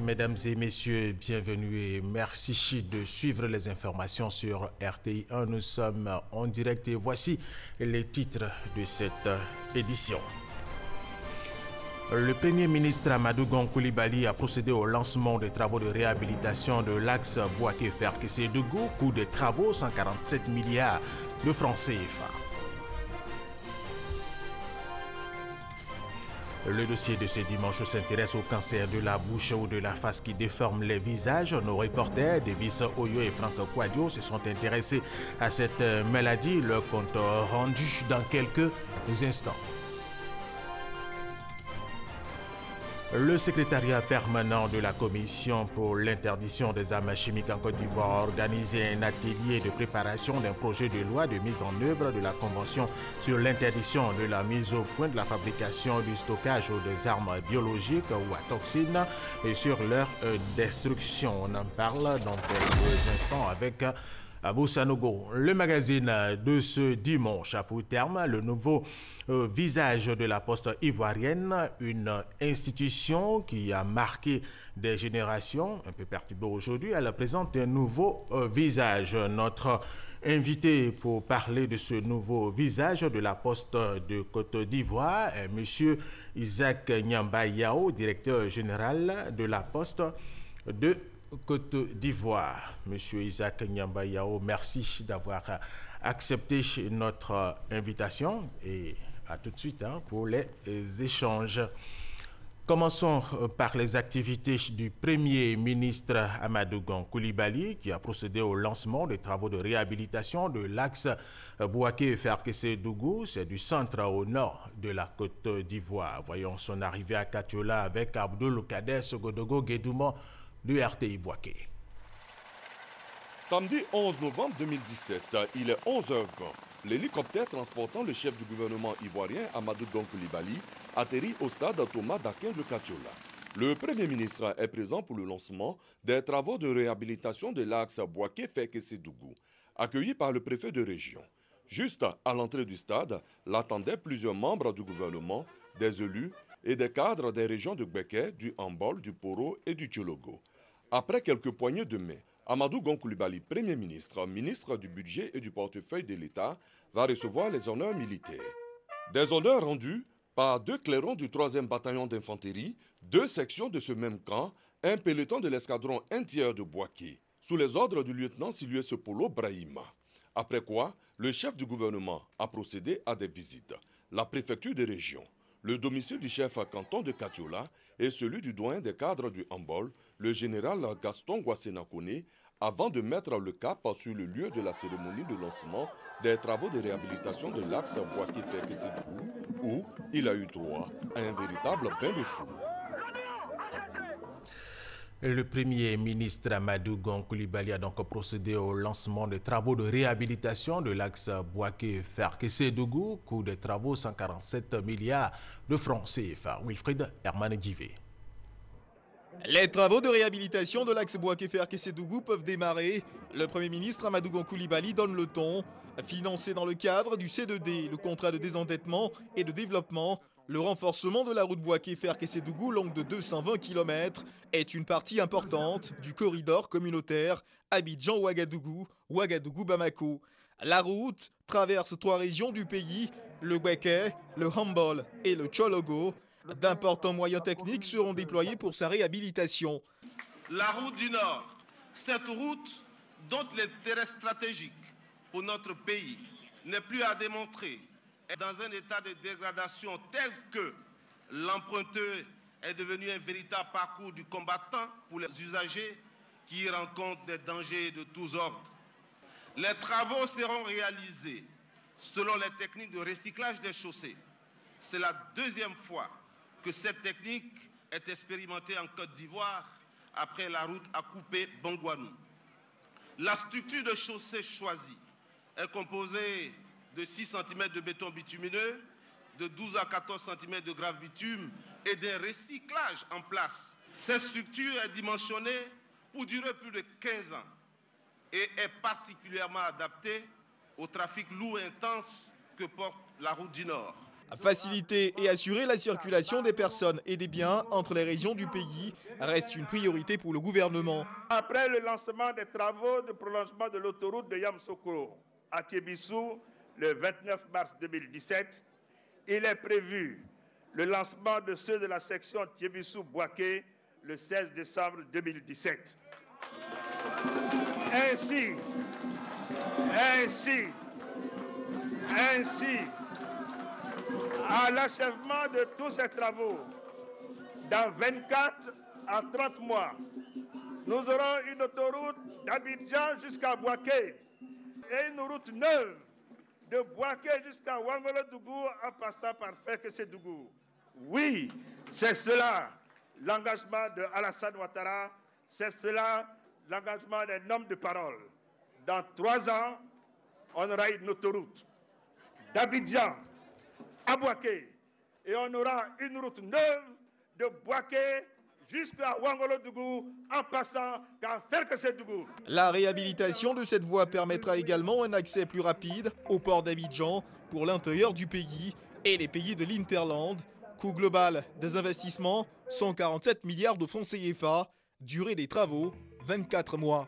Mesdames et messieurs, bienvenue et merci de suivre les informations sur RTI 1. Nous sommes en direct et voici les titres de cette édition. Le Premier ministre Amadou Gon Coulibaly a procédé au lancement des travaux de réhabilitation de l'axe Bouaké-Ferkessé-Dougou, coût des travaux 147 milliards de francs CFA. Le dossier de ce dimanche s'intéresse au cancer de la bouche ou de la face qui déforme les visages. Nos reporters, Davis Oyo et Franck Kouadio, se sont intéressés à cette maladie. Le compte rendu dans quelques instants. Le secrétariat permanent de la Commission pour l'interdiction des armes chimiques en Côte d'Ivoire a organisé un atelier de préparation d'un projet de loi de mise en œuvre de la Convention sur l'interdiction de la mise au point de la fabrication du stockage des armes biologiques ou à toxines et sur leur destruction. On en parle dans quelques instants avec Abou Sanogo. Le magazine de ce dimanche a pour terme le nouveau visage de la poste ivoirienne, une institution qui a marqué des générations, un peu perturbée aujourd'hui. Elle présente un nouveau visage. Notre invité pour parler de ce nouveau visage de la poste de Côte d'Ivoire est M. Isaac Nyamba Yao, directeur général de la poste de Côte d'Ivoire. Monsieur Isaac Nyamba Yao, merci d'avoir accepté notre invitation et à tout de suite pour les échanges. Commençons par les activités du Premier ministre Amadou Gon Coulibaly qui a procédé au lancement des travaux de réhabilitation de l'axe Bouaké-Ferkessé-Dougou, c'est du centre au nord de la Côte d'Ivoire. Voyons son arrivée à Katiola avec Abdoul Kader Sogodogo Guédouma du RTI Bouaké. Samedi 11 novembre 2017, il est 11h20. L'hélicoptère transportant le chef du gouvernement ivoirien Amadou Gon Coulibaly atterrit au stade Thomas d'Aquin de Katiola. Le Premier ministre est présent pour le lancement des travaux de réhabilitation de l'axe Bouaké-Ferkessé-Dougou, accueilli par le préfet de région. Juste à l'entrée du stade, l'attendaient plusieurs membres du gouvernement, des élus et des cadres des régions de Gbeke, du Hambol, du Poro et du Tchologo. Après quelques poignées de main, Amadou Gon Coulibaly, Premier ministre, ministre du Budget et du Portefeuille de l'État, va recevoir les honneurs militaires. Des honneurs rendus par 2 clairons du 3e bataillon d'infanterie, 2 sections de ce même camp, un peloton de l'escadron 1 tiers de Bouaké, sous les ordres du lieutenant Silué Polo Brahima. Après quoi, le chef du gouvernement a procédé à des visites. La préfecture des régions, le domicile du chef canton de Katiola et celui du doyen des cadres du Hambol, le général Gaston Guasséna-Koné, avant de mettre le cap sur le lieu de la cérémonie de lancement des travaux de réhabilitation de l'axe Bouaké-Ferkessé-Dougou, où il a eu droit à un véritable bain de foule. Le Premier ministre Amadou Gon Coulibaly a donc procédé au lancement des travaux de réhabilitation de l'axe Bouaké-Ferkessé-Dougou, coût des travaux 147 milliards de francs CFA. Wilfried Herman Djivé. Les travaux de réhabilitation de l'axe Bouaké-Ferkessé-Dougou peuvent démarrer. Le Premier ministre Amadou Gon Coulibaly donne le ton. Financé dans le cadre du C2D, le contrat de désendettement et de développement, le renforcement de la route Bouaké-Ferkessé-Dougou, longue de 220 km, est une partie importante du corridor communautaire Abidjan-Ouagadougou, Ouagadougou-Bamako. La route traverse 3 régions du pays, le Gbeke, le Hambol et le Tchologo. D'importants moyens techniques seront déployés pour sa réhabilitation. La route du Nord, cette route dont l'intérêt stratégique pour notre pays n'est plus à démontrer, est dans un état de dégradation tel que l'emprunteur est devenu un véritable parcours du combattant pour les usagers qui y rencontrent des dangers de tous ordres. Les travaux seront réalisés selon les techniques de recyclage des chaussées. C'est la 2e fois que cette technique est expérimentée en Côte d'Ivoire après la route à couper Bongouanou. La structure de chaussée choisie est composée de 6 cm de béton bitumineux, de 12 à 14 cm de grave bitume et d'un recyclage en place. Cette structure est dimensionnée pour durer plus de 15 ans et est particulièrement adaptée au trafic lourd et intense que porte la route du Nord. Faciliter et assurer la circulation des personnes et des biens entre les régions du pays reste une priorité pour le gouvernement. Après le lancement des travaux de prolongement de l'autoroute de Yamoussoukro à Tiébissou le 29 mars 2017, il est prévu le lancement de ceux de la section Tiébissou-Bouaké le 16 décembre 2017. Ainsi, à l'achèvement de tous ces travaux, dans 24 à 30 mois, nous aurons une autoroute d'Abidjan jusqu'à Bouaké et une route neuve de Bouaké jusqu'à Ouangolo-Dougou en passant par Ferkessé-Dougou. Oui, c'est cela l'engagement de Alassane Ouattara, c'est cela l'engagement d'un homme de parole. Dans 3 ans, on aura une autoroute d'Abidjan à Bouaké et on aura une route neuve de Bouaké jusqu'à Ouangolo-Dougou en passant par Ferkessé-Dougou. La réhabilitation de cette voie permettra également un accès plus rapide au port d'Abidjan pour l'intérieur du pays et les pays de l'Hinterland. Coût global des investissements, 147 milliards de francs CFA. Durée des travaux, 24 mois.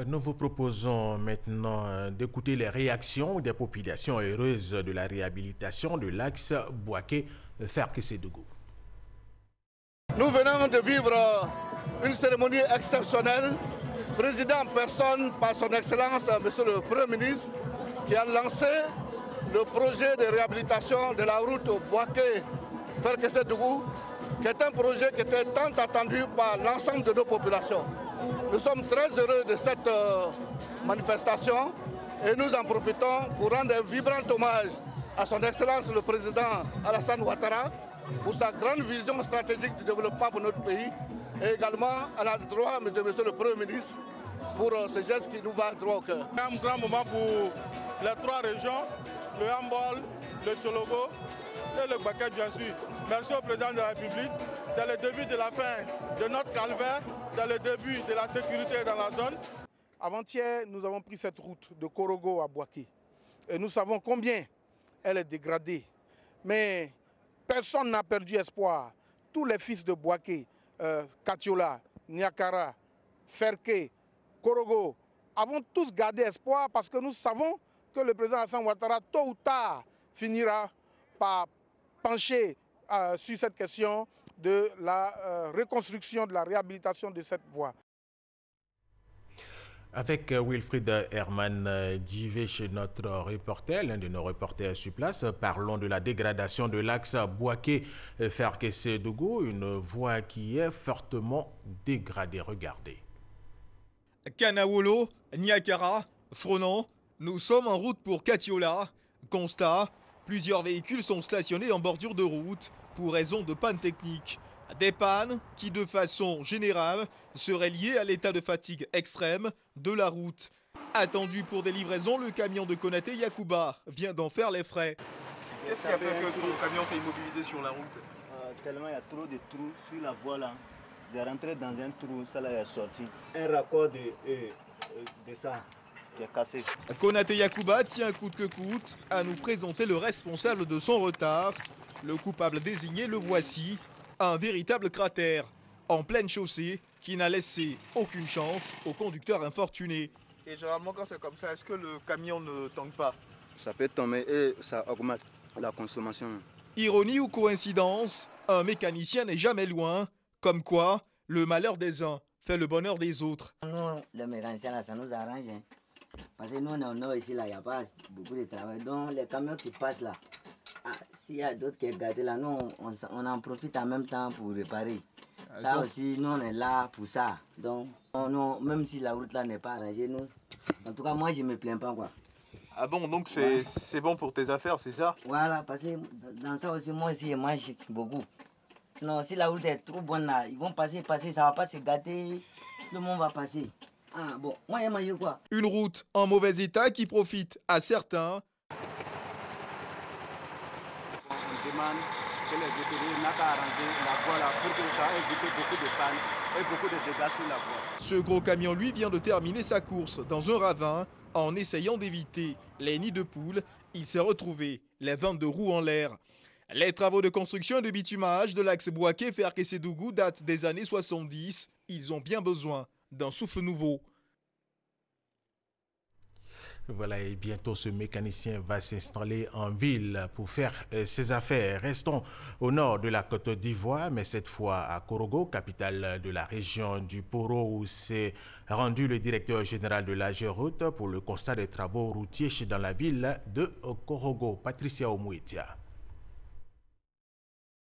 Nous vous proposons maintenant d'écouter les réactions des populations heureuses de la réhabilitation de l'axe Bouaké-Ferkessé-Dougou. Nous venons de vivre une cérémonie exceptionnelle, présidée en personne par son Excellence, Monsieur le Premier ministre, qui a lancé le projet de réhabilitation de la route Bouaké-Ferkessé-Dougou, qui est un projet qui était tant attendu par l'ensemble de nos populations. Nous sommes très heureux de cette manifestation et nous en profitons pour rendre un vibrant hommage à son Excellence le Président Alassane Ouattara pour sa grande vision stratégique du développement pour notre pays et également à l'endroit de Monsieur le Premier ministre pour ce geste qui nous va droit au cœur. Un grand moment pour les 3 régions, le Hambol, le Tchologo et le Bouaké bien sûr. Merci au Président de la République. C'est le début de la fin de notre calvaire, c'est le début de la sécurité dans la zone. Avant-hier, nous avons pris cette route de Korogo à Bouaké et nous savons combien elle est dégradée. Mais personne n'a perdu espoir. Tous les fils de Bouaké, Katiola, Niakara, Ferké, Korogo, avons tous gardé espoir parce que nous savons que le président Alassane Ouattara, tôt ou tard, finira par pencher sur cette question de la reconstruction, de la réhabilitation de cette voie. Avec Wilfried Herman Djivé chez notre reporter, l'un de nos reporters sur place, parlons de la dégradation de l'axe Bouaké-Ferkessé-Dougou, une voie qui est fortement dégradée. Regardez. Kanawolo, Niakara, Fronan, nous sommes en route pour Katiola. Constat, plusieurs véhicules sont stationnés en bordure de route pour raison de panne technique. Des pannes qui, de façon générale, seraient liées à l'état de fatigue extrême de la route. Attendu pour des livraisons, le camion de Konaté Yacouba vient d'en faire les frais. Qu'est-ce qui a fait que le camion s'est immobilisé sur la route? Tellement il y a trop de trous sur la voie là. J'ai rentré dans un trou, ça là est sorti. Un raccord de ça qui est cassé. Konaté Yacouba tient coûte que coûte à nous présenter le responsable de son retard. Le coupable désigné, le voici, un véritable cratère en pleine chaussée qui n'a laissé aucune chance au conducteur infortuné. Et généralement quand c'est comme ça, est-ce que le camion ne tangue pas? Ça peut tomber et ça augmente la consommation. Ironie ou coïncidence, un mécanicien n'est jamais loin. Comme quoi, le malheur des uns fait le bonheur des autres. Nous, les mécaniciens, là, ça nous arrange. Hein. Parce que nous, on est au nord ici, là, il n'y a pas beaucoup de travail. Donc, les camions qui passent là, s'il y a d'autres qui sont gâtés là, nous, on en profite en même temps pour réparer. Ça aussi, nous, on est là pour ça. Donc, même si la route là n'est pas arrangée, nous, en tout cas, moi, je ne me plains pas, quoi. Ah bon, donc c'est bon pour tes affaires, c'est ça? Voilà, parce que dans ça aussi, moi aussi, je mange beaucoup. Sinon, si la route est trop bonne là, ils vont passer, ça ne va pas se gâter, tout le monde va passer. Ah bon, moi j'ai mangé quoi? Une route en mauvais état qui profite à certains. On demande que les autorités n'aient qu'à arranger la voie là pour que ça évite beaucoup de pannes et beaucoup de dégâts sur la voie. Ce gros camion, lui, vient de terminer sa course dans un ravin En essayant d'éviter les nids de poules, il s'est retrouvé les 22 roues en l'air. Les travaux de construction et de bitumage de l'axe Bouaké-Ferke-Sédougou datent des années 70. Ils ont bien besoin d'un souffle nouveau. Voilà, et bientôt ce mécanicien va s'installer en ville pour faire ses affaires. Restons au nord de la Côte d'Ivoire, mais cette fois à Korogo, capitale de la région du Poro, où s'est rendu le directeur général de l'AGEROUTE pour le constat des travaux routiers dans la ville de Korogo. Patricia Omouetia.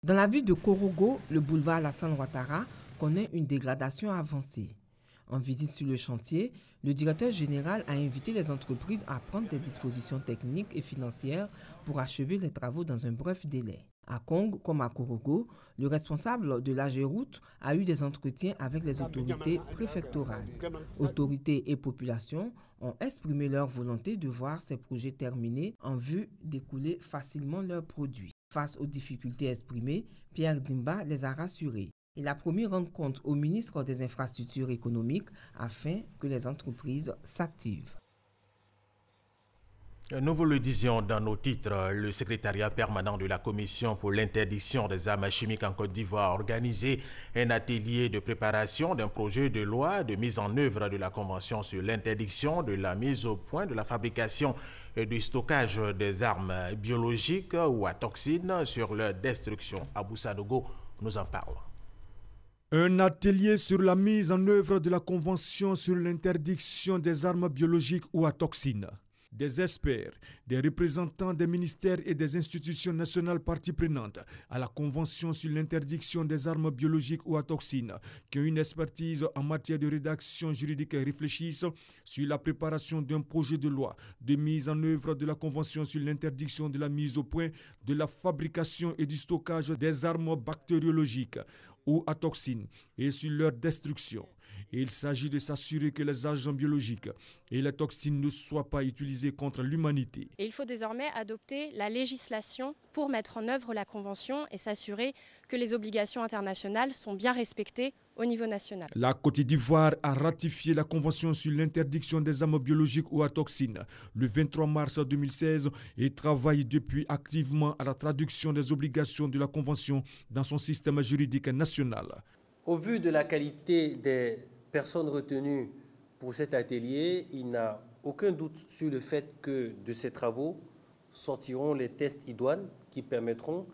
Dans la ville de Korogo, le boulevard Alassane Ouattara connaît une dégradation avancée. En visite sur le chantier, le directeur général a invité les entreprises à prendre des dispositions techniques et financières pour achever les travaux dans un bref délai. À Kong comme à Korogo, le responsable de l'AGEROUTE a eu des entretiens avec les autorités préfectorales. Autorités et populations ont exprimé leur volonté de voir ces projets terminés en vue d'écouler facilement leurs produits. Face aux difficultés exprimées, Pierre Dimba les a rassurés. Il a promis rendre compte au ministre des Infrastructures économiques afin que les entreprises s'activent. Nous vous le disions dans nos titres, le secrétariat permanent de la Commission pour l'interdiction des armes chimiques en Côte d'Ivoire a organisé un atelier de préparation d'un projet de loi de mise en œuvre de la Convention sur l'interdiction de la mise au point de la fabrication et du stockage des armes biologiques ou à toxines sur leur destruction. Abou Sanogo nous en parle. Un atelier sur la mise en œuvre de la Convention sur l'interdiction des armes biologiques ou à toxines. Des experts, des représentants des ministères et des institutions nationales parties prenantes à la Convention sur l'interdiction des armes biologiques ou à toxines, qui ont une expertise en matière de rédaction juridique et réfléchissent sur la préparation d'un projet de loi de mise en œuvre de la Convention sur l'interdiction de la mise au point de la fabrication et du stockage des armes bactériologiques ou à toxines et sur leur destruction. Il s'agit de s'assurer que les agents biologiques et les toxines ne soient pas utilisés contre l'humanité. Et il faut désormais adopter la législation pour mettre en œuvre la Convention et s'assurer que les obligations internationales sont bien respectées au niveau national. La Côte d'Ivoire a ratifié la Convention sur l'interdiction des armes biologiques ou à toxines le 23 mars 2016 et travaille depuis activement à la traduction des obligations de la Convention dans son système juridique national. Au vu de la qualité des personnes retenues pour cet atelier, il n'y a aucun doute sur le fait que de ces travaux sortiront les tests idoines qui permettront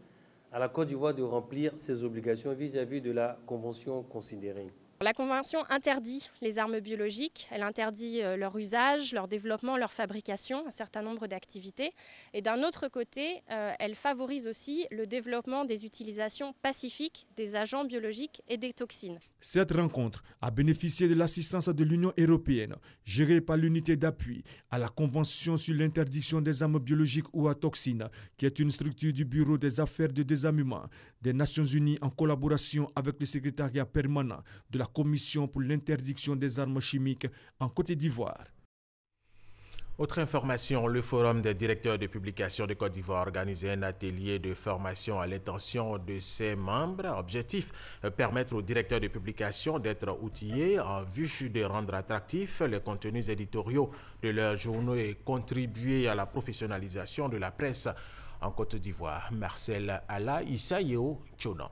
à la Côte d'Ivoire de remplir ses obligations vis-à-vis de la Convention considérée. La Convention interdit les armes biologiques, elle interdit leur usage, leur développement, leur fabrication, un certain nombre d'activités. Et d'un autre côté, elle favorise aussi le développement des utilisations pacifiques des agents biologiques et des toxines. Cette rencontre a bénéficié de l'assistance de l'Union européenne, gérée par l'unité d'appui à la Convention sur l'interdiction des armes biologiques ou à toxines, qui est une structure du Bureau des affaires de désarmement des Nations Unies en collaboration avec le secrétariat permanent de la Commission pour l'interdiction des armes chimiques en Côte d'Ivoire. Autre information, le Forum des directeurs de publication de Côte d'Ivoire a organisé un atelier de formation à l'intention de ses membres. Objectif, permettre aux directeurs de publication d'être outillés en vue de rendre attractifs les contenus éditoriaux de leurs journaux et contribuer à la professionnalisation de la presse en Côte d'Ivoire. Marcel Ala, Issaïo, Tchonan.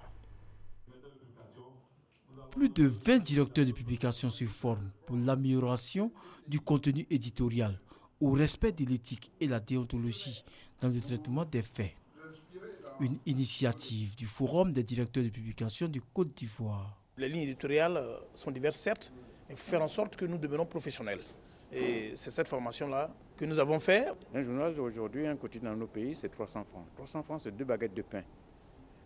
Plus de 20 directeurs de publication se forment pour l'amélioration du contenu éditorial, au respect de l'éthique et la déontologie dans le traitement des faits. Une initiative du Forum des directeurs de publication de Côte d'Ivoire. Les lignes éditoriales sont diverses, certes, mais il faut faire en sorte que nous devenions professionnels. Et c'est cette formation-là que nous avons fait. Un journal aujourd'hui, un quotidien dans nos pays, c'est 300 francs. 300 francs, c'est 2 baguettes de pain.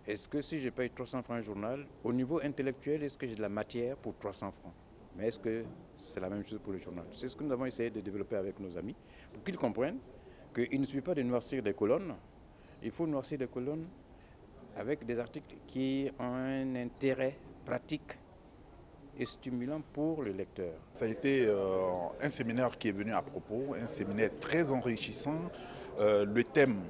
Est-ce que si je paye 300 francs un journal, au niveau intellectuel, est-ce que j'ai de la matière pour 300 francs? Mais est-ce que c'est la même chose pour le journal? C'est ce que nous avons essayé de développer avec nos amis, pour qu'ils comprennent qu'il ne suffit pas de noircir des colonnes, il faut noircir des colonnes avec des articles qui ont un intérêt pratique et stimulant pour le lecteur. Ça a été un séminaire qui est venu à propos, un séminaire très enrichissant. Le thème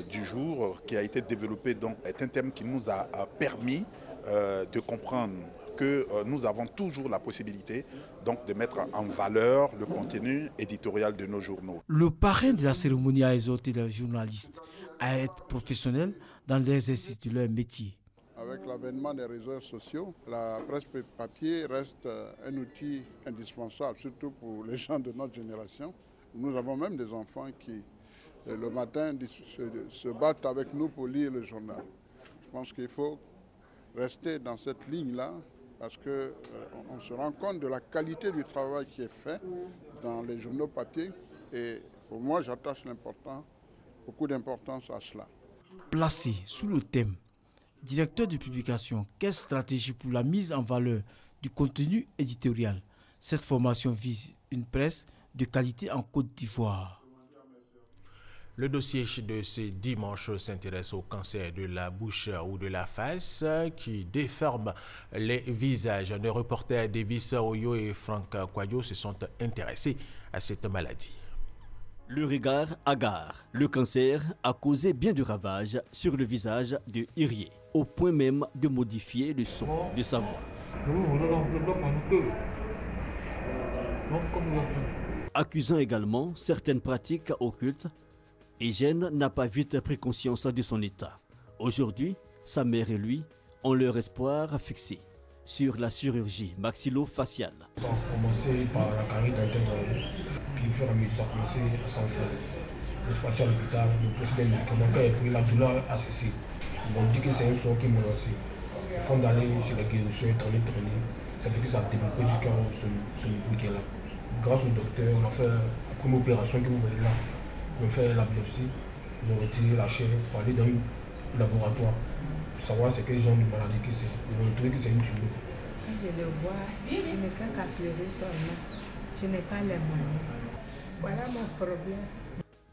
du jour qui a été développé donc, est un thème qui nous a permis de comprendre que nous avons toujours la possibilité donc, de mettre en valeur le contenu éditorial de nos journaux. Le parrain de la cérémonie a exhorté les journalistes à être professionnels dans l'exercice de leur métier. Avec l'avènement des réseaux sociaux, la presse papier reste un outil indispensable, surtout pour les gens de notre génération. Nous avons même des enfants qui, le matin, se battent avec nous pour lire le journal. Je pense qu'il faut rester dans cette ligne-là parce qu'on se rend compte de la qualité du travail qui est fait dans les journaux papier. Et pour moi, j'attache beaucoup d'importance à cela. Placé sous le thème « Directeur de publication, quelle stratégie pour la mise en valeur du contenu éditorial ?» Cette formation vise une presse de qualité en Côte d'Ivoire. Le dossier de ce dimanche s'intéresse au cancer de la bouche ou de la face qui déforme les visages. Les reporters Davis Oyo et Franck Kwadio se sont intéressés à cette maladie. Le regard hagard. Le cancer a causé bien de ravages sur le visage de Irié, au point même de modifier le son de sa voix. Accusant également certaines pratiques occultes, Eugène n'a pas vite pris conscience de son état. Aujourd'hui, sa mère et lui ont leur espoir fixé sur la chirurgie maxillo-faciale. Ça a commencé par la carie dentaire, puis au fur et à mesure, ça a commencé à s'enfler. Je suis parti à l'hôpital, le président des médicaments, quand il a pris la douleur a cessé. Ils m'ont dit que c'est un son qui m'a lancé. Ils font d'aller chez les guérisseurs, traîner. Ça fait que ça a développé jusqu'à ce niveau qui est là. Grâce au docteur, on a fait la première opération que vous voyez là. Ils ont fait la biopsie, ils ont retiré la chair pour aller dans un laboratoire pour savoir c'est quel genre de maladie que c'est. Ils ont trouvé que c'est une tumeur. Quand je le vois, je ne fais qu'à pleurer seulement. Je n'ai pas les moyens. Voilà mon problème.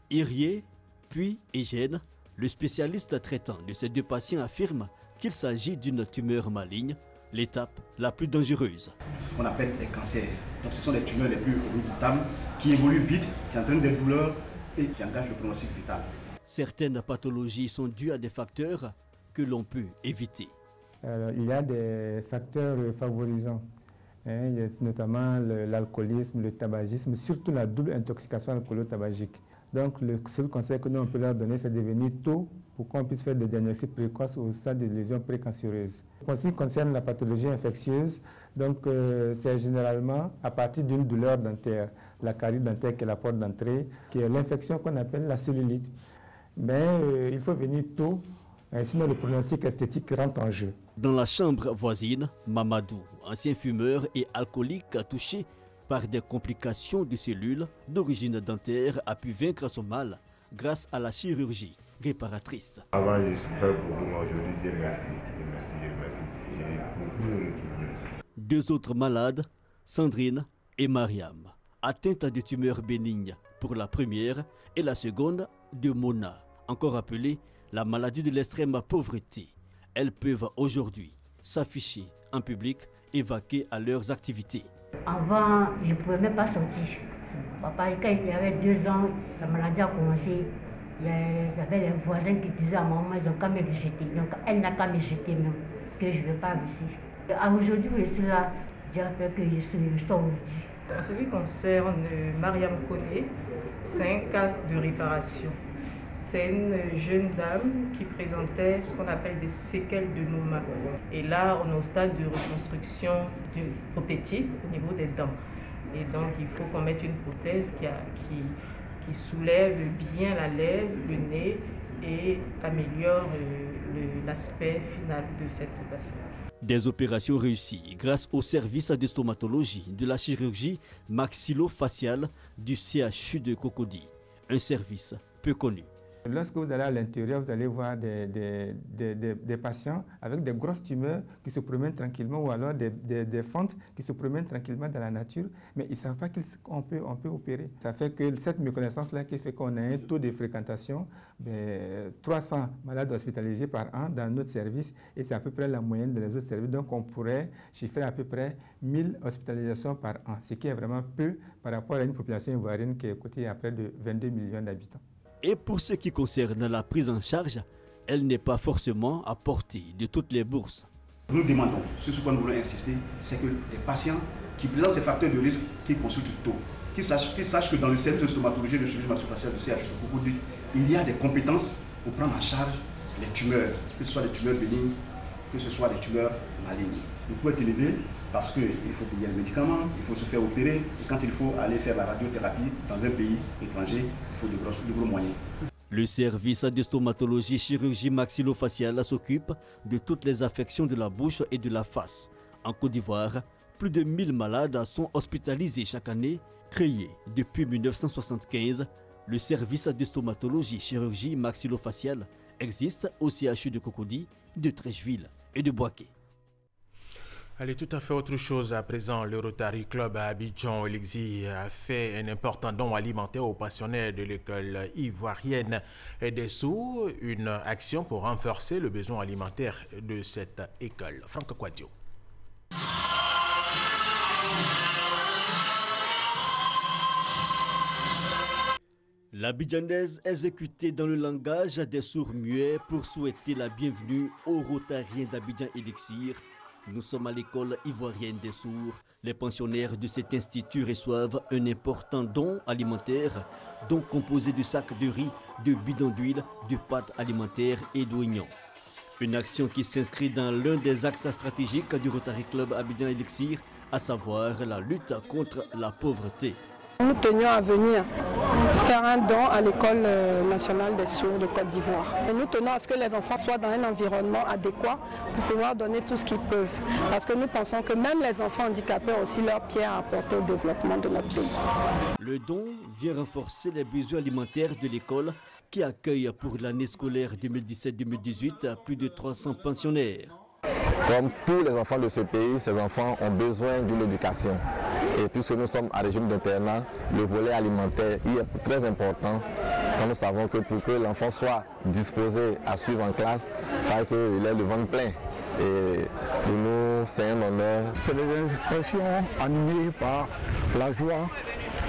Irié, puis Eugène, le spécialiste traitant de ces deux patients affirme qu'il s'agit d'une tumeur maligne, l'étape la plus dangereuse. Ce qu'on appelle les cancers. Donc ce sont les tumeurs les plus redoutables qui évoluent vite, qui entraînent des douleurs et qui engagent le pronostic vital. Certaines pathologies sont dues à des facteurs que l'on peut éviter. Il y a des facteurs favorisants, il y a notamment l'alcoolisme, le tabagisme, surtout la double intoxication alcoolo-tabagique. Donc le seul conseil que nous on peut leur donner, c'est de venir tôt pour qu'on puisse faire des diagnostics précoces au stade de lésions précancéreuses. En ce qui concerne la pathologie infectieuse, donc c'est généralement à partir d'une douleur dentaire, la carie dentaire qui est la porte d'entrée, qui est l'infection qu'on appelle la cellulite. Mais il faut venir tôt, sinon le pronostic esthétique rentre en jeu. Dans la chambre voisine, Mamadou, ancien fumeur et alcoolique touché par des complications de cellules d'origine dentaire, a pu vaincre son mal grâce à la chirurgie réparatrice. Avant, je souffrais beaucoup, mais aujourd'hui, Dieu merci. J'ai beaucoup retrouvé. Deux autres malades, Sandrine et Mariam, atteintes de tumeurs bénignes pour la première et la seconde de Mona, encore appelée la maladie de l'extrême pauvreté. Elles peuvent aujourd'hui s'afficher en public et vaquer à leurs activités. Avant, je ne pouvais même pas sortir. Papa, quand il avait 2 ans, la maladie a commencé. Il y avait les voisins qui disaient à maman, ils ont qu'à me rejeter. Donc elle n'a qu'à me jeter même, que je ne vais pas réussir. Aujourd'hui, je suis là, j'ai fait que je sors aujourd'hui. En ce qui concerne Mariam Koné, c'est un cas de réparation. C'est une jeune dame qui présentait ce qu'on appelle des séquelles de Noma. Et là, on est au stade de reconstruction prothétique au niveau des dents. Et donc, il faut qu'on mette une prothèse qui soulève bien la lèvre, le nez et améliore l'aspect final de cette patiente. Des opérations réussies grâce au service de stomatologie de la chirurgie maxillo-faciale du CHU de Cocody, un service peu connu. Lorsque vous allez à l'intérieur, vous allez voir des patients avec des grosses tumeurs qui se promènent tranquillement ou alors des fentes qui se promènent tranquillement dans la nature, mais ils ne savent pas qu'on peut opérer. Ça fait que cette méconnaissance-là qui fait qu'on a un taux de fréquentation de 300 malades hospitalisés par an dans notre service et c'est à peu près la moyenne des autres services. Donc on pourrait chiffrer à peu près 1000 hospitalisations par an, ce qui est vraiment peu par rapport à une population ivoirienne qui est cotée à près de 22 millions d'habitants. Et pour ce qui concerne la prise en charge, elle n'est pas forcément à portée de toutes les bourses. Nous demandons, ce sur quoi nous voulons insister, c'est que les patients qui présentent ces facteurs de risque, qui consultent tôt, qu'ils sachent que dans le service de stomatologie et de chirurgie maxillofaciale de CHU de Cocody, il y a des compétences pour prendre en charge les tumeurs, que ce soit des tumeurs bénignes, que ce soit des tumeurs malignes. Le coût est élevé parce qu'il faut payer les médicaments, il faut se faire opérer, et quand il faut aller faire la radiothérapie dans un pays étranger, il faut de gros moyens. Le service de stomatologie chirurgie maxillofaciale s'occupe de toutes les affections de la bouche et de la face. En Côte d'Ivoire, plus de 1000 malades sont hospitalisés chaque année. Créé depuis 1975, le service de stomatologie chirurgie maxillofaciale existe au CHU de Cocody, de Trècheville et de Boaké. Allez, tout à fait autre chose à présent. Le Rotary Club à Abidjan Elixir a fait un important don alimentaire aux pensionnaires de l'école ivoirienne des Sourds, une action pour renforcer le besoin alimentaire de cette école. Franck Kouadio. L'Abidjanaise exécutée dans le langage des sourds muets pour souhaiter la bienvenue aux Rotariens d'Abidjan Elixir. Nous sommes à l'école ivoirienne des sourds. Les pensionnaires de cet institut reçoivent un important don alimentaire, don composé de sacs de riz, de bidons d'huile, de pâtes alimentaires et d'oignons. Une action qui s'inscrit dans l'un des axes stratégiques du Rotary Club Abidjan Elixir, à savoir la lutte contre la pauvreté. Nous tenions à venir faire un don à l'école nationale des sourds de Côte d'Ivoire. Et nous tenons à ce que les enfants soient dans un environnement adéquat pour pouvoir donner tout ce qu'ils peuvent. Parce que nous pensons que même les enfants handicapés ont aussi leur pierre à apporter au développement de notre pays. Le don vient renforcer les besoins alimentaires de l'école qui accueille pour l'année scolaire 2017-2018 plus de 300 pensionnaires. Comme tous les enfants de ce pays, ces enfants ont besoin d'une éducation. Et puisque nous sommes à régime d'internat, le volet alimentaire est très important. Quand nous savons que pour que l'enfant soit disposé à suivre en classe, il faut qu'il ait le ventre plein. Et pour nous, c'est un honneur. C'est des expressions animées par la joie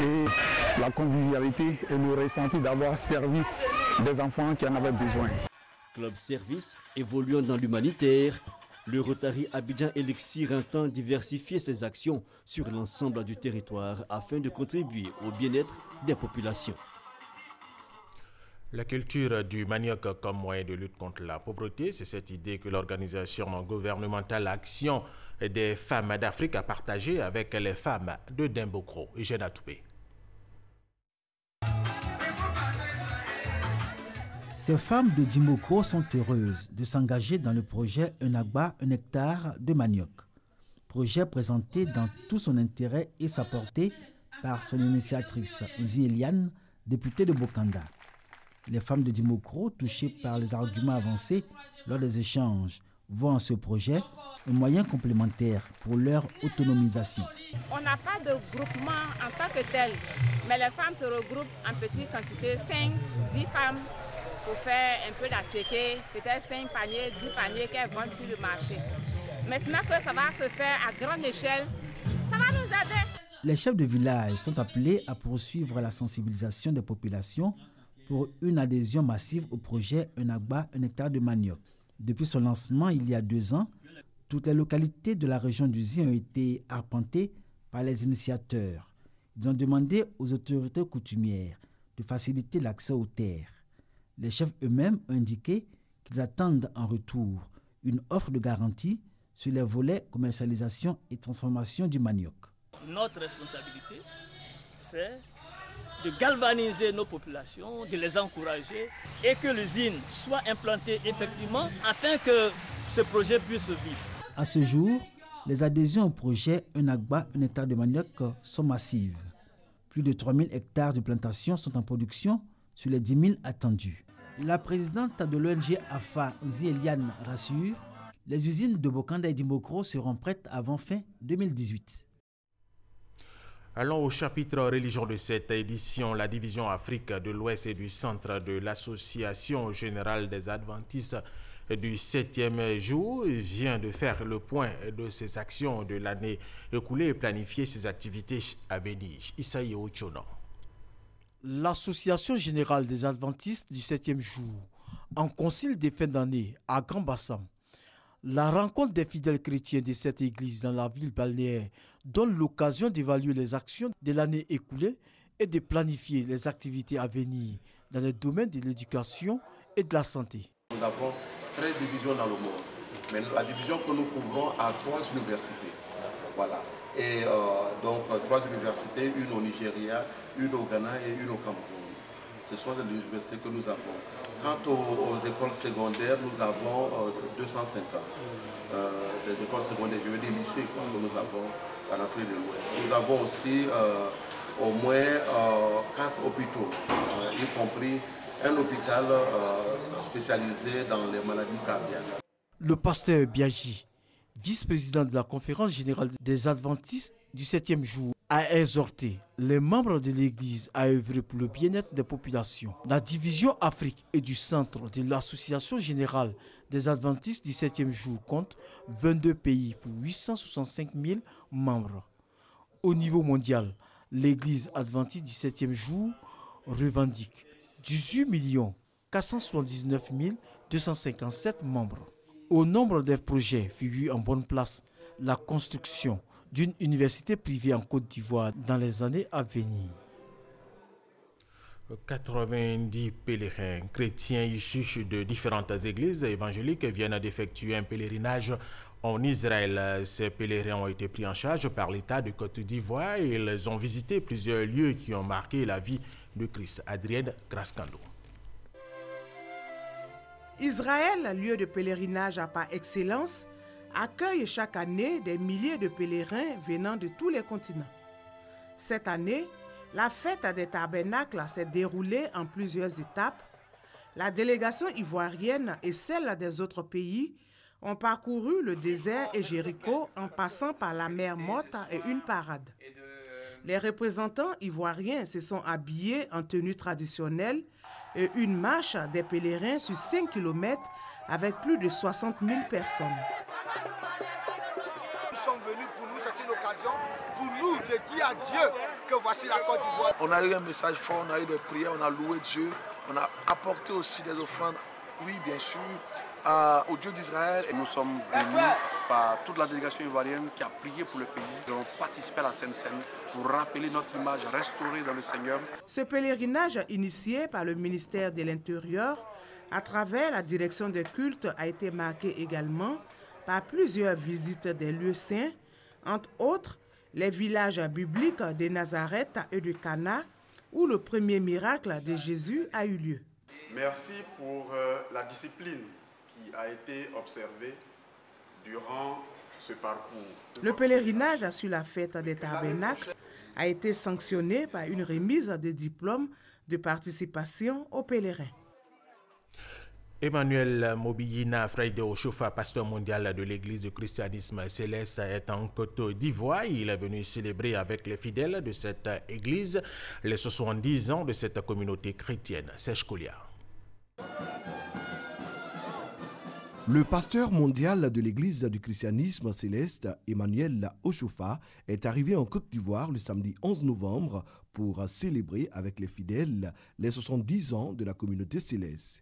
et la convivialité et le ressenti d'avoir servi des enfants qui en avaient besoin. Club Service évoluant dans l'humanitaire, le Rotary Abidjan Elixir entend diversifier ses actions sur l'ensemble du territoire afin de contribuer au bien-être des populations. La culture du manioc comme moyen de lutte contre la pauvreté, c'est cette idée que l'organisation non gouvernementale Action des femmes d'Afrique a partagée avec les femmes de Dimbokro et Jeanne Atoupé. Ces femmes de Dimbokro sont heureuses de s'engager dans le projet Un Agba, un hectare de manioc. Projet présenté dans tout son intérêt et sa portée par son initiatrice Zieliane, députée de Bokanda. Les femmes de Dimbokro, touchées par les arguments avancés lors des échanges, voient en ce projet un moyen complémentaire pour leur autonomisation. On n'a pas de groupement en tant que tel, mais les femmes se regroupent en petite quantité, 5, 10 femmes, pour faire un peu d'attiqué, peut-être 5 paniers, 10 paniers qu'elles vendent sur le marché. Maintenant que ça va se faire à grande échelle, ça va nous aider. Les chefs de village sont appelés à poursuivre la sensibilisation des populations pour une adhésion massive au projet Un Agba, un hectare de manioc. Depuis son lancement il y a 2 ans, toutes les localités de la région du Zi ont été arpentées par les initiateurs. Ils ont demandé aux autorités coutumières de faciliter l'accès aux terres. Les chefs eux-mêmes ont indiqué qu'ils attendent en retour une offre de garantie sur les volets commercialisation et transformation du manioc. Notre responsabilité, c'est de galvaniser nos populations, de les encourager et que l'usine soit implantée effectivement afin que ce projet puisse vivre. À ce jour, les adhésions au projet Un Agba, un hectare de manioc sont massives. Plus de 3000 hectares de plantations sont en production sur les 10 000 attendus. La présidente de l'ONG AFA, Zieliane, rassure, les usines de Bokanda et Dimbokro seront prêtes avant fin 2018. Allons au chapitre religion de cette édition. La division Afrique de l'Ouest et du Centre de l'Association générale des Adventistes du 7e jour vient de faire le point de ses actions de l'année écoulée et planifier ses activités à venir. Isaïe Ochono. L'Association générale des Adventistes du 7e jour, en concile des fins d'année à Grand Bassam, La rencontre des fidèles chrétiens de cette église dans la ville balnéaire donne l'occasion d'évaluer les actions de l'année écoulée et de planifier les activités à venir dans les domaines de l'éducation et de la santé. Nous avons 13 divisions dans le monde, mais la division que nous couvrons a 3 universités. Voilà. Et donc 3 universités, une au Nigeria, une au Ghana et une au Cameroun. Ce sont les universités que nous avons. Quant aux écoles secondaires, nous avons 250. Des écoles secondaires, je veux dire lycées que nous avons en Afrique de l'Ouest. Nous avons aussi au moins 4 hôpitaux, y compris un hôpital spécialisé dans les maladies cardiaques. Le pasteur Biagi, vice-président de la conférence générale des adventistes du 7e jour, a exhorté les membres de l'Église à œuvrer pour le bien-être des populations. La division Afrique et du centre de l'Association générale des adventistes du 7e jour compte 22 pays pour 865 000 membres. Au niveau mondial, l'Église adventiste du 7e jour revendique 18 479 257 membres. Au nombre des projets figure en bonne place la construction d'une université privée en Côte d'Ivoire dans les années à venir. 90 pèlerins chrétiens issus de différentes églises évangéliques viennent d'effectuer un pèlerinage en Israël. Ces pèlerins ont été pris en charge par l'État de Côte d'Ivoire et ils ont visité plusieurs lieux qui ont marqué la vie de Christ. Adrienne Grascando. Israël, lieu de pèlerinage par excellence, accueille chaque année des milliers de pèlerins venant de tous les continents. Cette année, la fête des tabernacles s'est déroulée en plusieurs étapes. La délégation ivoirienne et celle des autres pays ont parcouru le désert et Jéricho en passant par la mer Morte et une parade. Les représentants ivoiriens se sont habillés en tenue traditionnelle et une marche des pèlerins sur 5 km avec plus de 60 000 personnes. Nous sommes venus pour nous, c'est une occasion pour nous de dire à Dieu que voici la Côte d'Ivoire. On a eu un message fort, on a eu des prières, on a loué Dieu, on a apporté aussi des offrandes, oui bien sûr, au Dieu d'Israël. Nous sommes venus par toute la délégation ivoirienne qui a prié pour le pays. Nous avons participé à la Sainte Seine pour rappeler notre image restaurée dans le Seigneur. Ce pèlerinage initié par le ministère de l'Intérieur à travers la direction des cultes a été marqué également par plusieurs visites des lieux saints, entre autres les villages bibliques de Nazareth et de Cana, où le premier miracle de Jésus a eu lieu. Merci pour la discipline qui a été observée durant ce parcours. Le pèlerinage sur la fête des tabernacles a été sanctionné par une remise de diplôme de participation aux pèlerins. Emmanuel Mobiyina Freide Oshofa, pasteur mondial de l'église du christianisme céleste, est en Côte d'Ivoire. Il est venu célébrer avec les fidèles de cette église les 70 ans de cette communauté chrétienne. Serge Koulia. Le pasteur mondial de l'église du christianisme céleste, Emmanuel Oshofa, est arrivé en Côte d'Ivoire le samedi 11 novembre pour célébrer avec les fidèles les 70 ans de la communauté céleste.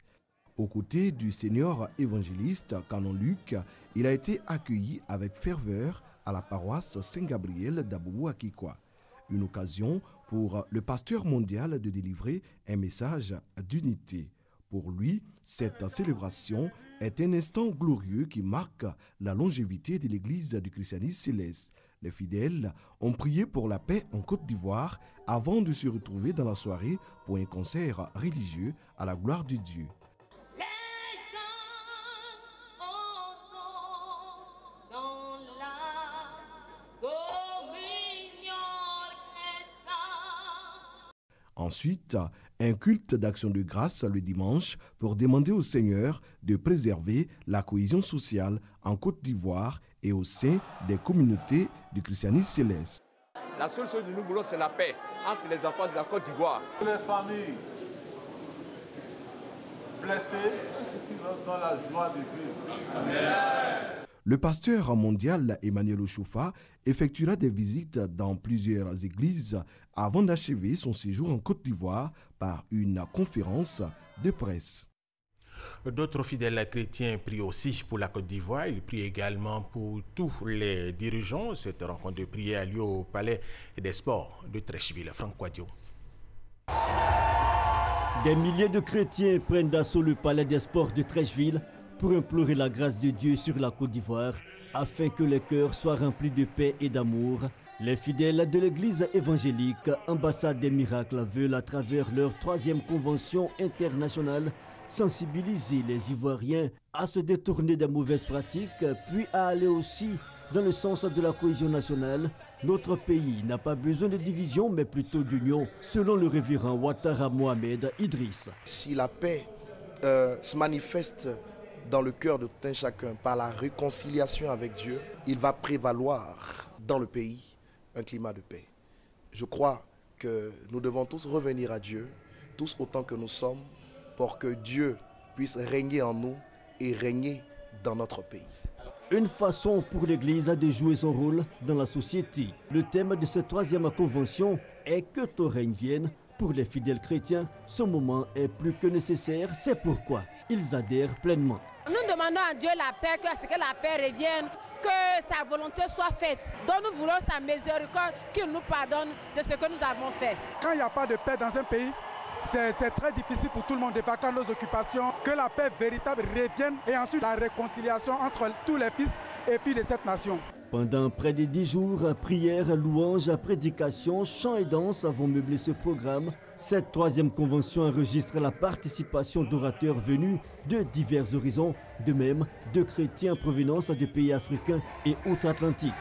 Aux côtés du seigneur évangéliste Canon Luc, il a été accueilli avec ferveur à la paroisse Saint-Gabriel d'Aboubou-Akikwa. Une occasion pour le pasteur mondial de délivrer un message d'unité. Pour lui, cette célébration est un instant glorieux qui marque la longévité de l'église du christianisme céleste. Les fidèles ont prié pour la paix en Côte d'Ivoire avant de se retrouver dans la soirée pour un concert religieux à la gloire de Dieu. Ensuite, un culte d'action de grâce le dimanche pour demander au Seigneur de préserver la cohésion sociale en Côte d'Ivoire et au sein des communautés du christianisme céleste. La seule chose que nous voulons, c'est la paix entre les enfants de la Côte d'Ivoire. Les familles blessées dans la joie de Dieu. Amen. Le pasteur mondial Emmanuel Oshofa effectuera des visites dans plusieurs églises avant d'achever son séjour en Côte d'Ivoire par une conférence de presse. D'autres fidèles chrétiens prient aussi pour la Côte d'Ivoire. Ils prient également pour tous les dirigeants. Cette rencontre de prière a lieu au Palais des Sports de Treichville. Franck Quadio. Des milliers de chrétiens prennent d'assaut le Palais des Sports de Treichville pour implorer la grâce de Dieu sur la Côte d'Ivoire afin que les cœurs soient remplis de paix et d'amour. Les fidèles de l'Église évangélique Ambassade des Miracles veulent à travers leur 3e convention internationale sensibiliser les Ivoiriens à se détourner des mauvaises pratiques, puis à aller aussi dans le sens de la cohésion nationale. Notre pays n'a pas besoin de division, mais plutôt d'union, selon le révérend Ouattara Mohamed Idriss. Si la paix se manifeste dans le cœur de tout un chacun par la réconciliation avec Dieu, il va prévaloir dans le pays un climat de paix. Je crois que nous devons tous revenir à Dieu, tous autant que nous sommes, pour que Dieu puisse régner en nous et régner dans notre pays. Une façon pour l'Église de jouer son rôle dans la société. Le thème de cette 3e convention est que ton règne vienne. Pour les fidèles chrétiens, ce moment est plus que nécessaire. C'est pourquoi ils adhèrent pleinement. Nous demandons à Dieu la paix, que la paix revienne, que sa volonté soit faite. Donc nous voulons sa miséricorde, qu'il nous pardonne de ce que nous avons fait. Quand il n'y a pas de paix dans un pays, c'est très difficile pour tout le monde de vaquer nos occupations, que la paix véritable revienne et ensuite la réconciliation entre tous les fils et filles de cette nation. Pendant près de 10 jours, prières, louanges, prédications, chants et danses vont meubler ce programme. Cette 3e convention enregistre la participation d'orateurs venus de divers horizons, de même de chrétiens en provenance de pays africains et outre-Atlantique.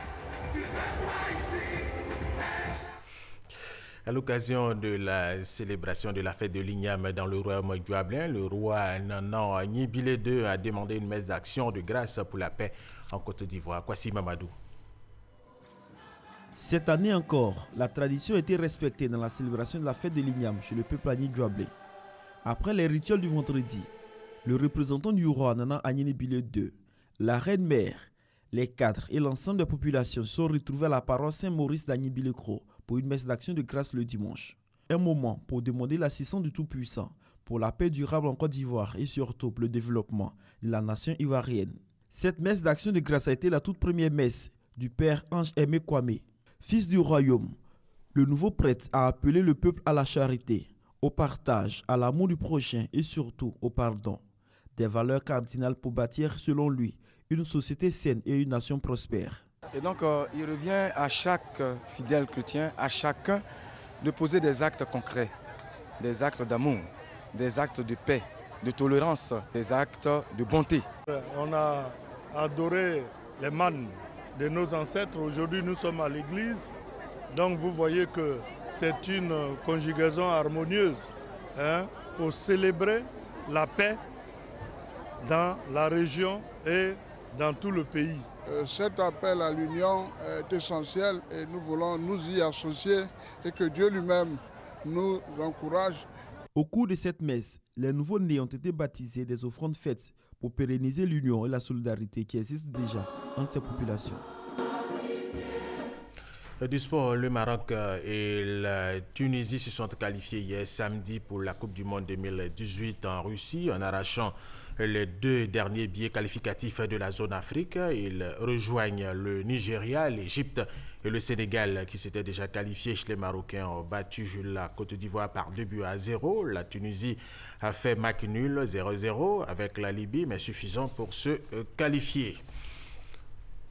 À l'occasion de la célébration de la fête de l'Igname dans le royaume douablin, le roi Nanan Nibile II a demandé une messe d'action de grâce pour la paix en Côte d'Ivoire. Kwasi Mamadou. Cette année encore, la tradition a été respectée dans la célébration de la fête de l'Igname chez le peuple Agni douablin. Après les rituels du vendredi, le représentant du roi Nanan Nibile II, la reine-mère, les cadres et l'ensemble des populations sont retrouvés à la paroisse Saint-Maurice d'Agni-Bilekro pour une messe d'action de grâce le dimanche. Un moment pour demander l'assistance du Tout-Puissant pour la paix durable en Côte d'Ivoire et surtout pour le développement de la nation ivoirienne. Cette messe d'action de grâce a été la toute première messe du père Ange Aimé Kwame, fils du royaume. Le nouveau prêtre a appelé le peuple à la charité, au partage, à l'amour du prochain et surtout au pardon. Des valeurs cardinales pour bâtir, selon lui, une société saine et une nation prospère. Et donc, il revient à chaque fidèle chrétien, à chacun, de poser des actes concrets, des actes d'amour, des actes de paix, de tolérance, des actes de bonté. On a adoré les mannes de nos ancêtres. Aujourd'hui, nous sommes à l'église. Donc, vous voyez que c'est une conjugaison harmonieuse pour célébrer la paix dans la région et dans tout le pays. Cet appel à l'union est essentiel et nous voulons nous y associer et que Dieu lui-même nous encourage. Au cours de cette messe, les nouveaux-nés ont été baptisés des offrandes faites pour pérenniser l'union et la solidarité qui existent déjà entre ces populations. Du sport, le Maroc et la Tunisie se sont qualifiés hier samedi pour la Coupe du Monde 2018 en Russie en arrachant les 2 derniers billets qualificatifs de la zone Afrique. Ils rejoignent le Nigeria, l'Égypte et le Sénégal qui s'étaient déjà qualifiés. Les Marocains ont battu la Côte d'Ivoire par 2-0. La Tunisie a fait match nul 0-0 avec la Libye, mais suffisant pour se qualifier.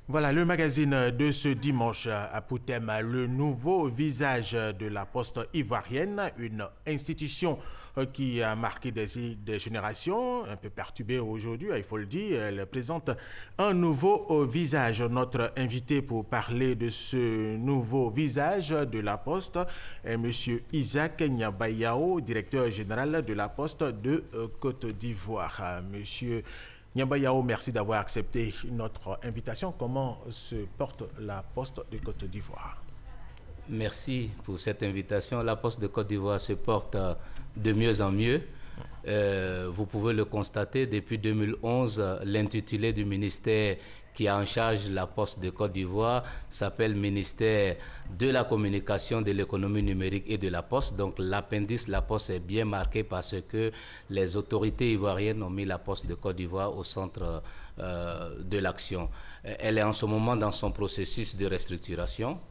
Voilà le magazine de ce dimanche à pour thème le nouveau visage de la poste ivoirienne, une institution qui a marqué des générations, un peu perturbée aujourd'hui, il faut le dire. Elle présente un nouveau visage. Notre invité pour parler de ce nouveau visage de la poste est M. Isaac Nyabayao, directeur général de la poste de Côte d'Ivoire. Monsieur Nyabayao, merci d'avoir accepté notre invitation. Comment se porte la Poste de Côte d'Ivoire? Merci pour cette invitation. La Poste de Côte d'Ivoire se porte de mieux en mieux. Vous pouvez le constater, depuis 2011, l'intitulé du ministère qui a en charge la Poste de Côte d'Ivoire s'appelle ministère de la communication, de l'économie numérique et de la Poste. Donc l'appendice La Poste est bien marqué parce que les autorités ivoiriennes ont mis la Poste de Côte d'Ivoire au centre de l'action. Elle est en ce moment dans son processus de restructuration,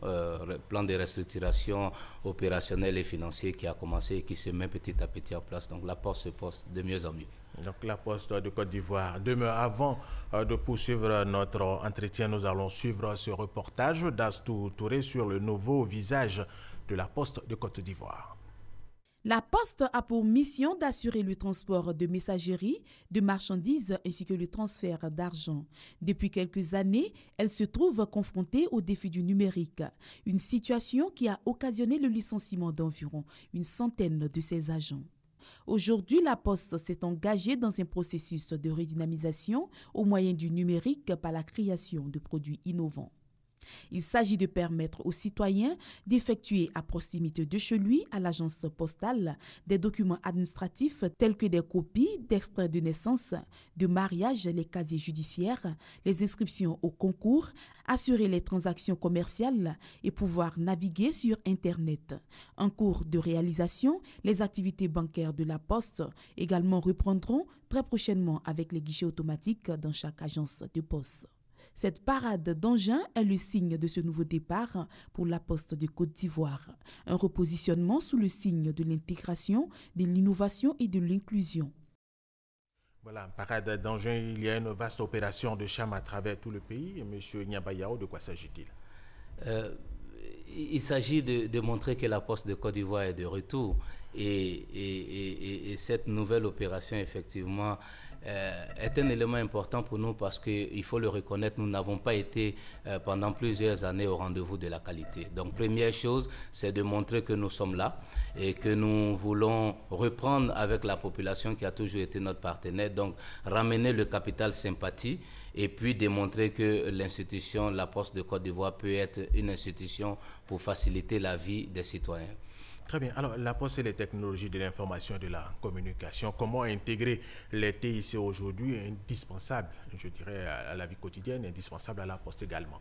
plan de restructuration opérationnelle et financier qui a commencé et qui se met petit à petit en place. Donc la Poste se porte de mieux en mieux. Donc la Poste de Côte d'Ivoire demeure. Avant de poursuivre notre entretien, nous allons suivre ce reportage d'Astou Touré sur le nouveau visage de la Poste de Côte d'Ivoire. La Poste a pour mission d'assurer le transport de messagerie, de marchandises ainsi que le transfert d'argent. Depuis quelques années, elle se trouve confrontée au défi du numérique, une situation qui a occasionné le licenciement d'environ une centaine de ses agents. Aujourd'hui, la Poste s'est engagée dans un processus de redynamisation au moyen du numérique par la création de produits innovants. Il s'agit de permettre aux citoyens d'effectuer à proximité de chez lui, à l'agence postale, des documents administratifs tels que des copies d'extraits de naissance, de mariage, les casiers judiciaires, les inscriptions au concours, assurer les transactions commerciales et pouvoir naviguer sur Internet. En cours de réalisation, les activités bancaires de la Poste également reprendront très prochainement avec les guichets automatiques dans chaque agence de poste. Cette parade d'engins est le signe de ce nouveau départ pour la Poste de Côte d'Ivoire. Un repositionnement sous le signe de l'intégration, de l'innovation et de l'inclusion. Voilà, parade d'engins, il y a une vaste opération de charme à travers tout le pays. Monsieur Nyabayao, de quoi s'agit-il? Il s'agit de montrer que la Poste de Côte d'Ivoire est de retour. Et cette nouvelle opération, effectivement, est un élément important pour nous parce qu'il faut le reconnaître, nous n'avons pas été pendant plusieurs années au rendez-vous de la qualité. Donc première chose, c'est de montrer que nous sommes là et que nous voulons reprendre avec la population qui a toujours été notre partenaire, donc ramener le capital sympathie et puis démontrer que l'institution, la Poste de Côte d'Ivoire peut être une institution pour faciliter la vie des citoyens. Très bien. Alors, la Poste et les technologies de l'information et de la communication, comment intégrer les TIC aujourd'hui indispensable, je dirais, à la vie quotidienne, indispensable à la Poste également?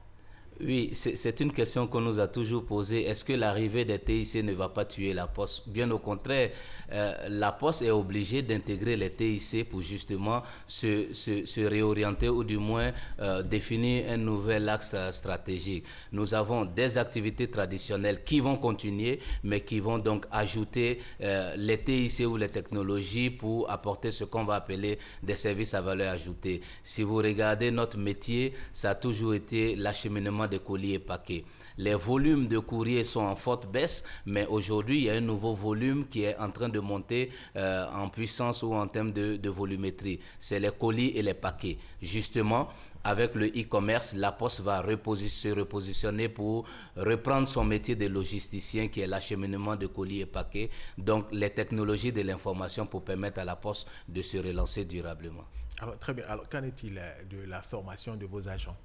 Oui, c'est une question qu'on nous a toujours posée. Est-ce que l'arrivée des TIC ne va pas tuer la Poste? Bien au contraire, la Poste est obligée d'intégrer les TIC pour justement se réorienter ou du moins définir un nouvel axe stratégique. Nous avons des activités traditionnelles qui vont continuer, mais qui vont donc ajouter les TIC ou les technologies pour apporter ce qu'on va appeler des services à valeur ajoutée. Si vous regardez notre métier, ça a toujours été l'acheminement de colis et paquets. Les volumes de courrier sont en forte baisse, mais aujourd'hui, il y a un nouveau volume qui est en train de monter en puissance ou en termes de volumétrie. C'est les colis et les paquets. Justement, avec le e-commerce, la Poste va se repositionner pour reprendre son métier de logisticien qui est l'acheminement de colis et paquets. Donc, les technologies de l'information pour permettre à la Poste de se relancer durablement. Alors, très bien. Alors, qu'en est-il de la formation de vos agents?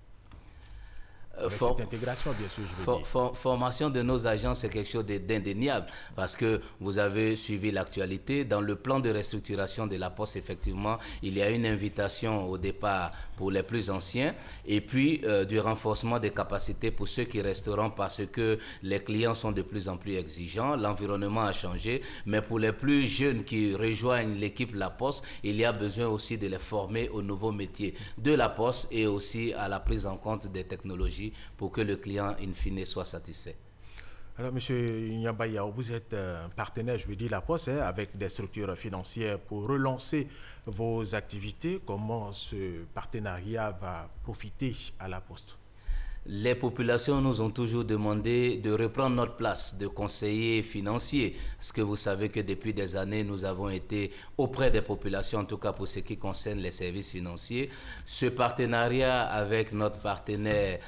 Cette intégration, bien sûr, je veux dire. Formation de nos agents, c'est quelque chose d'indéniable parce que vous avez suivi l'actualité. Dans le plan de restructuration de la Poste, effectivement, il y a une invitation au départ pour les plus anciens et puis du renforcement des capacités pour ceux qui resteront parce que les clients sont de plus en plus exigeants. L'environnement a changé, mais pour les plus jeunes qui rejoignent l'équipe La Poste, il y a besoin aussi de les former aux nouveaux métiers de La Poste et aussi à la prise en compte des technologies pour que le client, in fine, soit satisfait. Alors, M. Nyabayao, vous êtes un partenaire, je veux dire, La Poste, avec des structures financières pour relancer vos activités. Comment ce partenariat va profiter à La Poste? Les populations nous ont toujours demandé de reprendre notre place de conseiller financier. Parce que vous savez que depuis des années, nous avons été auprès des populations, en tout cas pour ce qui concerne les services financiers. Ce partenariat avec notre partenaire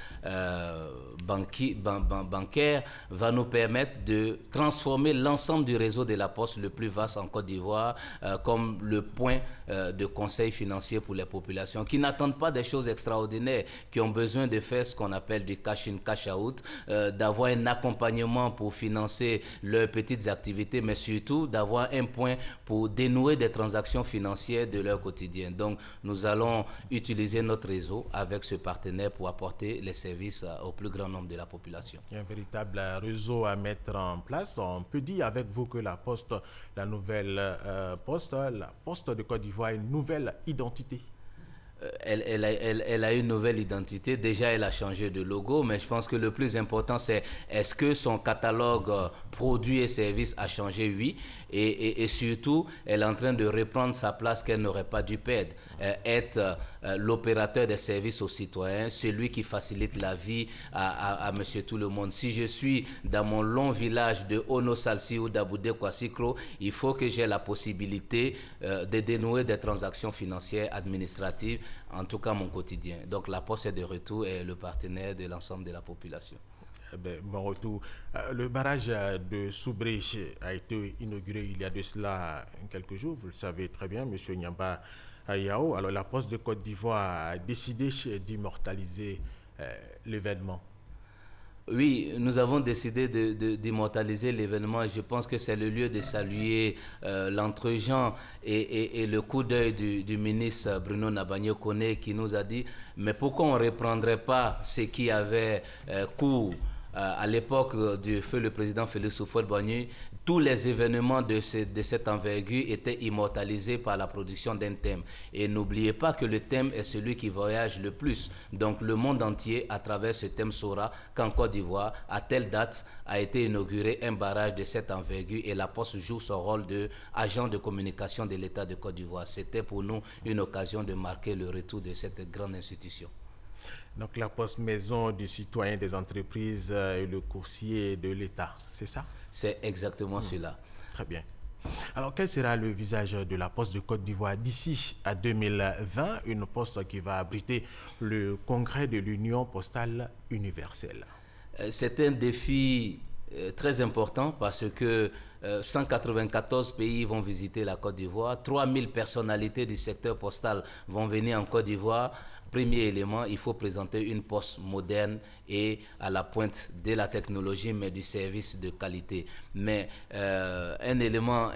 bancaire va nous permettre de transformer l'ensemble du réseau de La Poste le plus vaste en Côte d'Ivoire comme le point de conseil financier pour les populations qui n'attendent pas des choses extraordinaires, qui ont besoin de faire ce qu'on appelle appelle du cash-in, cash-out, d'avoir un accompagnement pour financer leurs petites activités, mais surtout d'avoir un point pour dénouer des transactions financières de leur quotidien. Donc, nous allons utiliser notre réseau avec ce partenaire pour apporter les services au plus grand nombre de la population. Un véritable réseau à mettre en place. On peut dire avec vous que la Poste, la nouvelle Poste, la Poste de Côte d'Ivoire, a une nouvelle identité. Elle a une nouvelle identité. Déjà, elle a changé de logo, mais je pense que le plus important, c'est est-ce que son catalogue produits et services a changé? Oui. Et surtout, elle est en train de reprendre sa place qu'elle n'aurait pas dû perdre. Être l'opérateur des services aux citoyens, celui qui facilite la vie à monsieur tout le monde. Si je suis dans mon long village de Ono Salsi ou d'Aboudé Kwassikro, il faut que j'ai la possibilité de dénouer des transactions financières, administratives, en tout cas mon quotidien. Donc la Poste est de retour et le partenaire de l'ensemble de la population. Bon retour. Le barrage de Soubré a été inauguré il y a de cela quelques jours, vous le savez très bien, M. Nyamba Yao. Alors la Poste de Côte d'Ivoire a décidé d'immortaliser l'événement. Oui, nous avons décidé d'immortaliser l'événement. Je pense que c'est le lieu de saluer l'entre-gens et le coup d'œil du ministre Bruno Nabagno-Koné qui nous a dit « Mais pourquoi on ne reprendrait pas ce qui avait cours à l'époque du feu le président Félix Houphouët-Boigny ?» Tous les événements de cette envergure étaient immortalisés par la production d'un thème. Et n'oubliez pas que le thème est celui qui voyage le plus. Donc le monde entier, à travers ce thème, saura qu'en Côte d'Ivoire, à telle date, a été inauguré un barrage de cette envergure et la Poste joue son rôle d'agent de communication de l'État de Côte d'Ivoire. C'était pour nous une occasion de marquer le retour de cette grande institution. Donc la Poste, maison du citoyen, des entreprises et le coursier de l'État, c'est ça? C'est exactement cela. Très bien. Alors, quel sera le visage de la Poste de Côte d'Ivoire d'ici à 2020, une poste qui va abriter le congrès de l'Union postale universelle? C'est un défi très important parce que 194 pays vont visiter la Côte d'Ivoire, 3000 personnalités du secteur postal vont venir en Côte d'Ivoire. Premier élément, il faut présenter une poste moderne et à la pointe de la technologie, mais du service de qualité. Mais un élément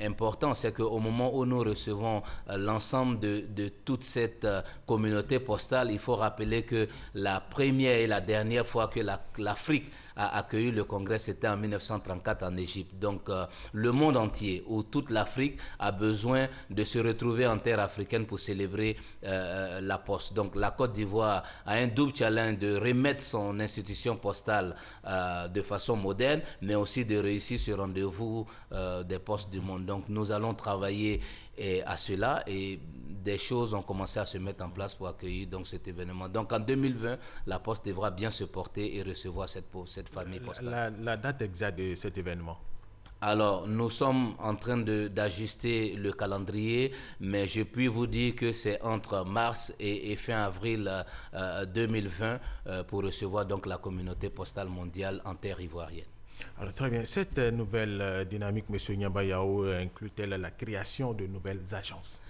important, c'est qu'au moment où nous recevons l'ensemble de toute cette communauté postale, il faut rappeler que la première et la dernière fois que l'Afrique a accueilli le congrès, c'était en 1934 en Égypte. Donc le monde entier, ou toute l'Afrique, a besoin de se retrouver en terre africaine pour célébrer la poste. Donc la Côte d'Ivoire a un double challenge de remettre son institution postale de façon moderne, mais aussi de réussir ce rendez-vous des postes du monde. Donc nous allons travailler à cela et des choses ont commencé à se mettre en place pour accueillir donc cet événement. Donc en 2020, la Poste devra bien se porter et recevoir cette famille postale. La date exacte de cet événement? Alors, nous sommes en train d'ajuster le calendrier, mais je puis vous dire que c'est entre mars et fin avril 2020 pour recevoir donc la communauté postale mondiale en terre ivoirienne. Alors très bien, cette nouvelle dynamique, M. Nyamba Yao, inclut-elle la création de nouvelles agences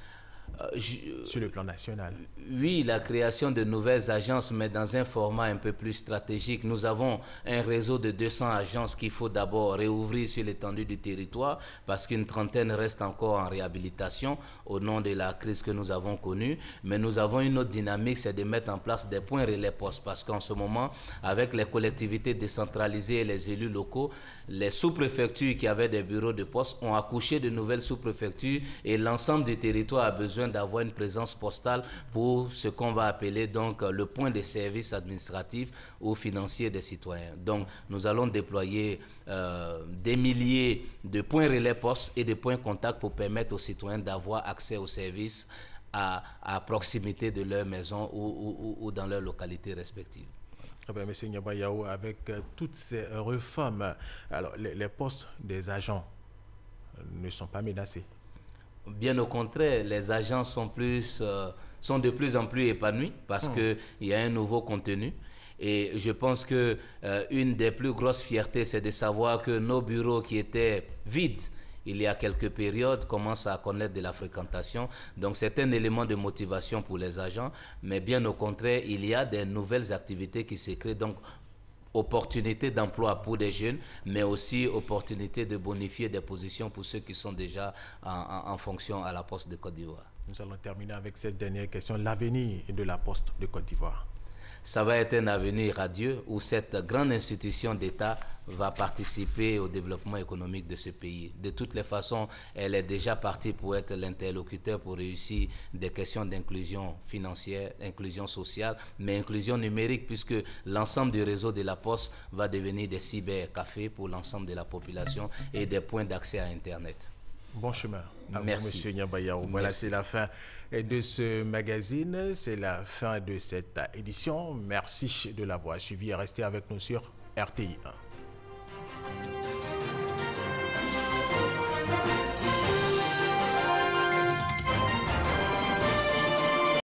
sur le plan national? Oui, la création de nouvelles agences, mais dans un format un peu plus stratégique. Nous avons un réseau de 200 agences qu'il faut d'abord réouvrir sur l'étendue du territoire parce qu'une trentaine reste encore en réhabilitation au nom de la crise que nous avons connue. Mais nous avons une autre dynamique, c'est de mettre en place des points relais postes parce qu'en ce moment, avec les collectivités décentralisées et les élus locaux, les sous-préfectures qui avaient des bureaux de poste ont accouché de nouvelles sous-préfectures et l'ensemble du territoire a besoin d'avoir une présence postale pour ce qu'on va appeler donc le point de service administratif ou financier des citoyens. Donc nous allons déployer des milliers de points relais postes et de points contacts pour permettre aux citoyens d'avoir accès aux services à proximité de leur maison ou dans leur localité respective. Monsieur Nyamba Yao, avec toutes ces réformes, alors les postes des agents ne sont pas menacés? Bien au contraire, les agents sont de plus en plus épanouis parce qu'il y a un nouveau contenu. Et je pense que une des plus grosses fiertés, c'est de savoir que nos bureaux qui étaient vides il y a quelques périodes, commencent à connaître de la fréquentation. Donc c'est un élément de motivation pour les agents, mais bien au contraire, il y a des nouvelles activités qui se créent. Donc opportunité d'emploi pour des jeunes, mais aussi opportunité de bonifier des positions pour ceux qui sont déjà en fonction à la Poste de Côte d'Ivoire. Nous allons terminer avec cette dernière question, l'avenir de la Poste de Côte d'Ivoire. Ça va être un avenir radieux où cette grande institution d'État va participer au développement économique de ce pays. De toutes les façons, elle est déjà partie pour être l'interlocuteur pour réussir des questions d'inclusion financière, inclusion sociale, mais inclusion numérique, puisque l'ensemble du réseau de la Poste va devenir des cybercafés pour l'ensemble de la population et des points d'accès à Internet. Bon chemin. Merci. Monsieur Niambayaou. Voilà, c'est la fin de ce magazine. C'est la fin de cette édition. Merci de l'avoir suivi et restez avec nous sur RTI 1.